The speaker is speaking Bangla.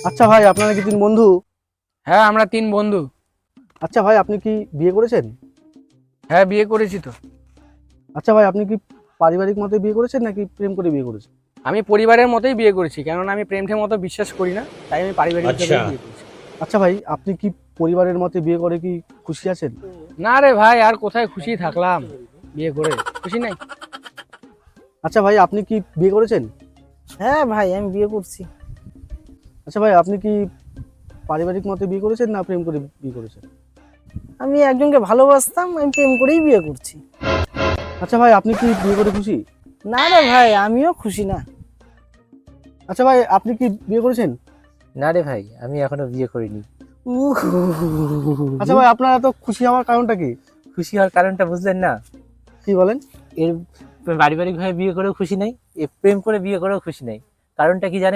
আচ্ছা ভাই, আপনারা কি তিন বন্ধু? হ্যাঁ, আমরা তিন বন্ধু। আচ্ছা ভাই, আপনি কি বিয়ে করেছেন? হ্যাঁ, বিয়ে করেছি তো। আচ্ছা ভাই, আপনি কি পারিবারিক মতে বিয়ে করেছেন নাকি প্রেম করে বিয়ে করেছেন? আমি পরিবারের মতোই বিয়ে করেছি, কেননা আমি প্রেম টেম মতো বিশ্বাস করি না, তাই আমি পারিবারিক अच्छा। ভাবেই বিয়ে করেছি। আচ্ছা ভাই, আপনি কি পরিবারের মতে বিয়ে করে কি খুশি আছেন? না রে ভাই, আর কোথায় খুশি থাকলাম, বিয়ে করে খুশি নাই। আচ্ছা ভাই, আপনি কি বিয়ে করেছেন? হ্যাঁ ভাই, আমি বিয়ে করছি। আচ্ছা ভাই, আপনি কি পারিবারিক মতে বিয়ে করেছেন না প্রেম করে বিয়ে করেছেন? আমি একজনকে ভালোবাসতাম, আমি প্রেম করেই বিয়ে করছি। আচ্ছা ভাই, আপনি কি বিয়ে করে খুশি? না রে ভাই, আমিও খুশি না। আচ্ছা ভাই, আপনি কি বিয়ে করেছেন? না রে ভাই, আমি এখনো বিয়ে করিনি। আচ্ছা ভাই, আপনার এত খুশি হওয়ার কারণটা কি? খুশি হওয়ার কারণটা বুঝলেন না? কি বলেন? এর পারিবারিক ভাবে বিয়ে করেও খুশি নাই, এ প্রেম করে বিয়ে করেও খুশি নাই। কারণটা কি জানেন?